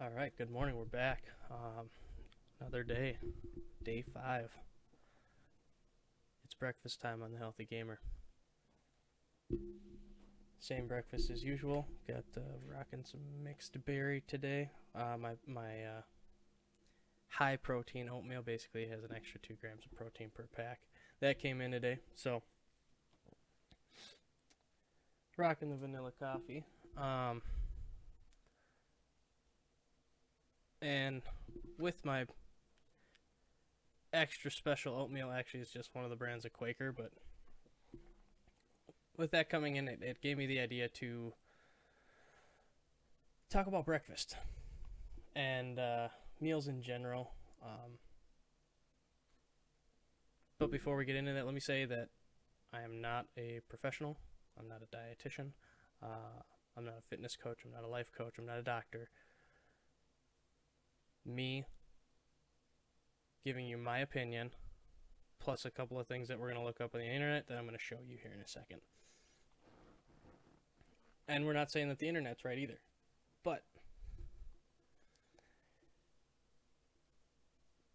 All right, good morning. We're back. Another day, day 5. It's breakfast time on the Healthy Gamer. Same breakfast as usual. Got rocking some mixed berry today. My high protein oatmeal basically has an extra 2 grams of protein per pack. That came in today, so rocking the vanilla coffee. And with my extra special oatmeal, actually it's just one of the brands of Quaker, but with that coming in, it gave me the idea to talk about breakfast and meals in general. But before we get into that, let me say that I am not a professional. I'm not a dietitian. I'm not a fitness coach. I'm not a life coach. I'm not a doctor. Me giving you my opinion, plus a couple of things that we're going to look up on the internet that I'm going to show you here in a second. And we're not saying that the internet's right either. But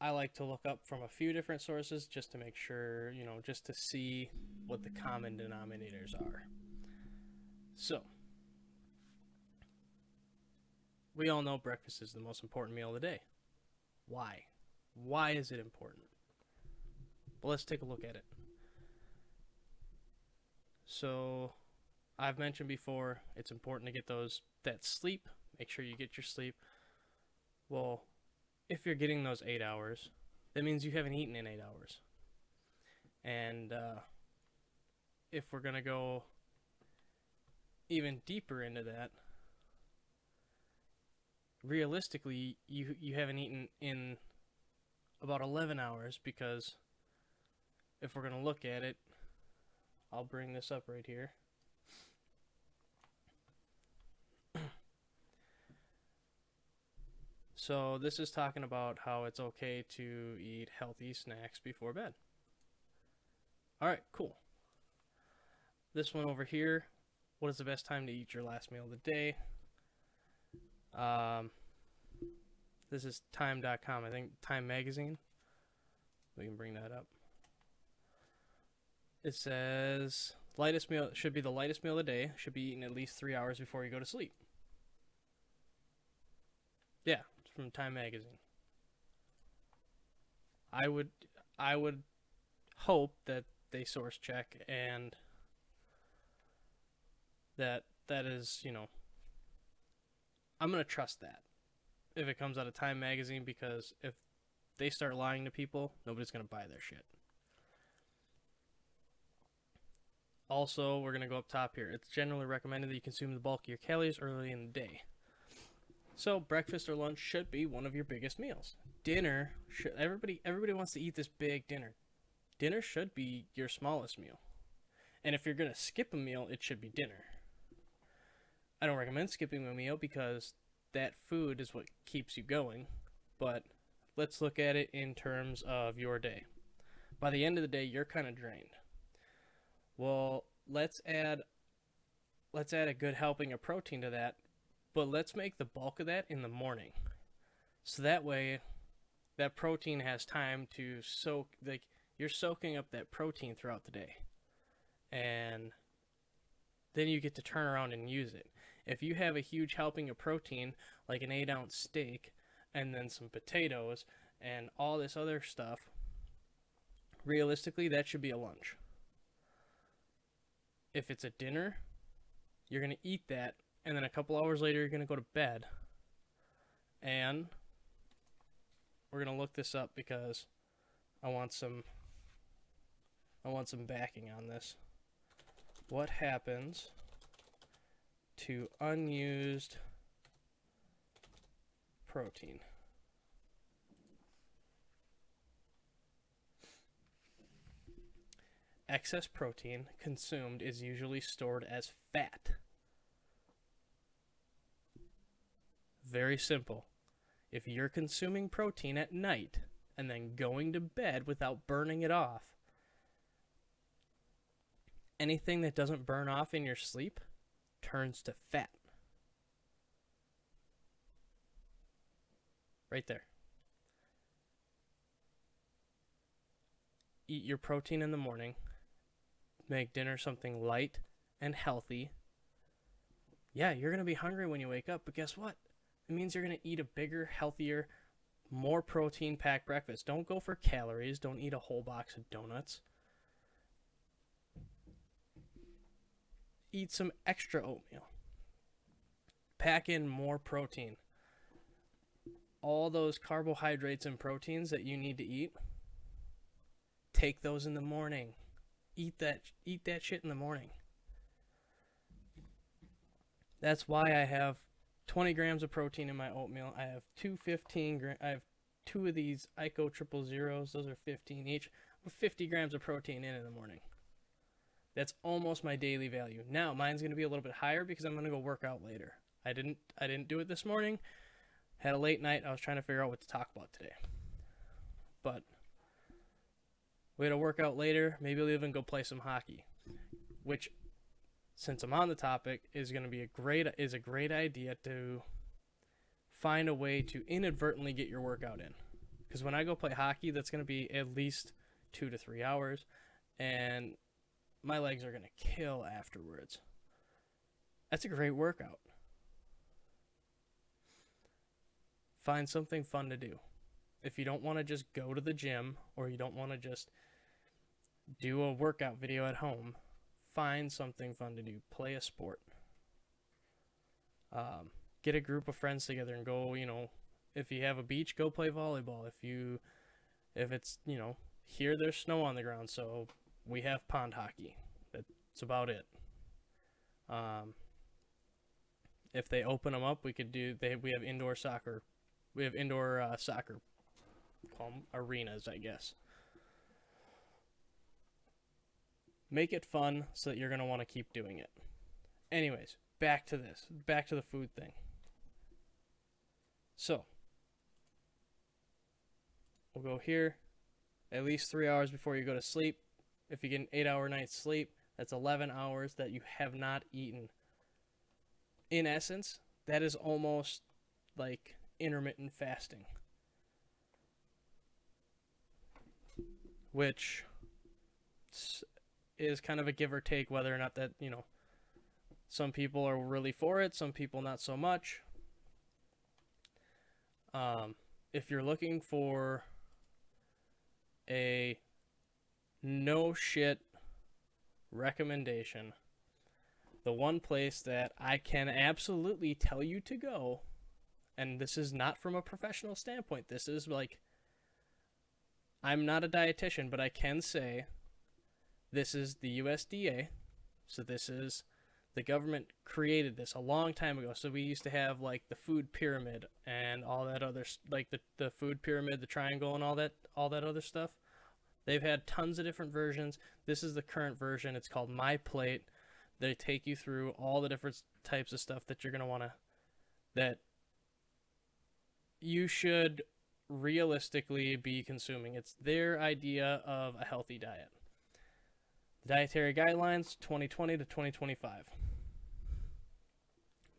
I like to look up from a few different sources just to make sure, just to see what the common denominators are. So, we all know breakfast is the most important meal of the day. Why? Why is it important? Well, let's take a look at it. So, I've mentioned before, it's important to get that sleep. Make sure you get your sleep. Well, if you're getting those 8 hours, that means you haven't eaten in 8 hours. And if we're going to go even deeper into that, realistically, you haven't eaten in about 11 hours, because if we're going to look at it, I'll bring this up right here. So this is talking about how it's okay to eat healthy snacks before bed. All right, cool. This one over here, what is the best time to eat your last meal of the day? This is time.com, I think Time Magazine. We can bring that up. It says lightest meal should be the lightest meal of the day, should be eaten at least 3 hours before you go to sleep. Yeah, it's from Time Magazine. I would hope that they source check and that is, I'm going to trust that if it comes out of Time Magazine, because if they start lying to people, nobody's going to buy their shit. Also, we're going to go up top here. It's generally recommended that you consume the bulk of your calories early in the day. So, breakfast or lunch should be one of your biggest meals. Dinner, everybody wants to eat this big dinner. Dinner should be your smallest meal. And if you're going to skip a meal, it should be dinner. I don't recommend skipping a meal because that food is what keeps you going. But let's look at it in terms of your day. By the end of the day, you're kind of drained. Well, let's add a good helping of protein to that, but let's make the bulk of that in the morning. So that way, that protein has time to soak, like you're soaking up that protein throughout the day. And then you get to turn around and use it. If you have a huge helping of protein, like an 8-ounce steak, and then some potatoes, and all this other stuff, realistically, that should be a lunch. If it's a dinner, you're going to eat that, and then a couple hours later, you're going to go to bed. And we're going to look this up because I want some backing on this. What happens to unused protein? Excess protein consumed is usually stored as fat. Very simple. If you're consuming protein at night and then going to bed without burning it off, anything that doesn't burn off in your sleep turns to fat. Right there. Eat your protein in the morning. Make dinner something light and healthy. Yeah, you're going to be hungry when you wake up, but guess what? It means you're going to eat a bigger, healthier, more protein-packed breakfast. Don't go for calories. Don't eat a whole box of donuts. Eat some extra oatmeal. Pack in more protein. All those carbohydrates and proteins that you need to eat, take those in the morning. Eat that shit in the morning. That's why I have 20 grams of protein in my oatmeal. I have I have 2 of these Ico 000s. Those are 15 each. With 50 grams of protein in the morning. That's almost my daily value. Now, mine's going to be a little bit higher because I'm going to go work out later. I didn't do it this morning. Had a late night. I was trying to figure out what to talk about today. But we had to work out later. Maybe we'll even go play some hockey, which, since I'm on the topic, is going to be a great idea to find a way to inadvertently get your workout in. Because when I go play hockey, that's going to be at least 2 to 3 hours, and my legs are going to kill afterwards. That's a great workout. Find something fun to do. If you don't want to just go to the gym, or you don't want to just do a workout video at home, find something fun to do. Play a sport. Get a group of friends together and go, if you have a beach, go play volleyball. If it's, here there's snow on the ground, so we have pond hockey. That's about it. If they open them up, we have indoor soccer. We have indoor soccer. Call them arenas, I guess. Make it fun so that you're going to want to keep doing it. Anyways, back to the food thing. So, we'll go here. At least 3 hours before you go to sleep. If you get an 8-hour night's sleep, that's 11 hours that you have not eaten. In essence, that is almost like intermittent fasting. Which is kind of a give or take, whether or not that, some people are really for it, some people not so much. If you're looking for a no shit recommendation, the one place that I can absolutely tell you to go, and this is not from a professional standpoint, this is like, I'm not a dietitian, but I can say this is the USDA. So this is, the government created this a long time ago. So we used to have like the food pyramid and all that other, like the food pyramid, the triangle and all that other stuff. They've had tons of different versions. This is the current version. It's called My Plate. They take you through all the different types of stuff that you're going to want to, that you should realistically be consuming. It's their idea of a healthy diet. The Dietary Guidelines 2020 to 2025.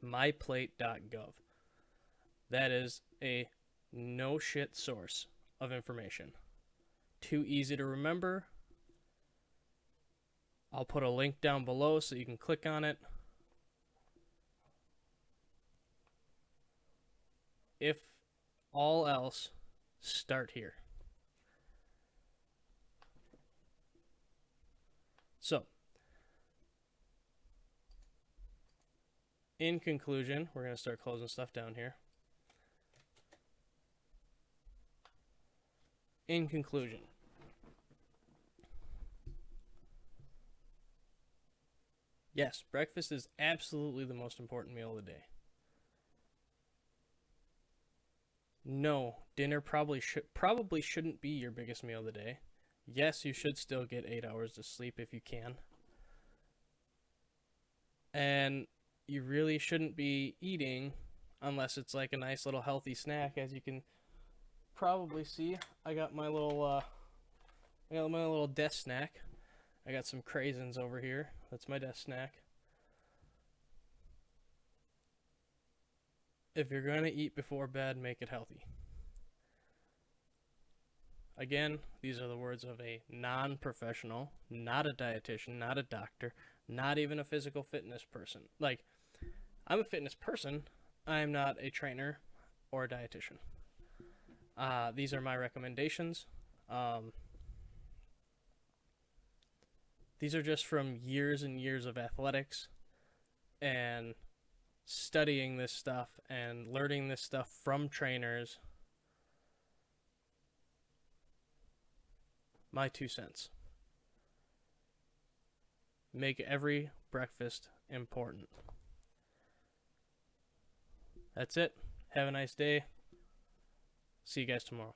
myplate.gov. That is a no shit source of information. Too easy to remember. I'll put a link down below so you can click on it. If all else, start here. So, in conclusion, we're going to start closing stuff down here. In conclusion, yes, breakfast is absolutely the most important meal of the day. No, dinner probably shouldn't be your biggest meal of the day. Yes, you should still get 8 hours of sleep if you can. And you really shouldn't be eating unless it's like a nice little healthy snack. As you can probably see, I got my little desk snack. I got some craisins over here. That's my desk snack. If you're going to eat before bed, make it healthy. Again, these are the words of a non-professional, not a dietitian, not a doctor, not even a physical fitness person. Like, I'm a fitness person. I'm not a trainer or a dietitian. These are my recommendations. These are just from years and years of athletics and studying this stuff and learning this stuff from trainers. My 2 cents. Make every breakfast important. That's it. Have a nice day. See you guys tomorrow.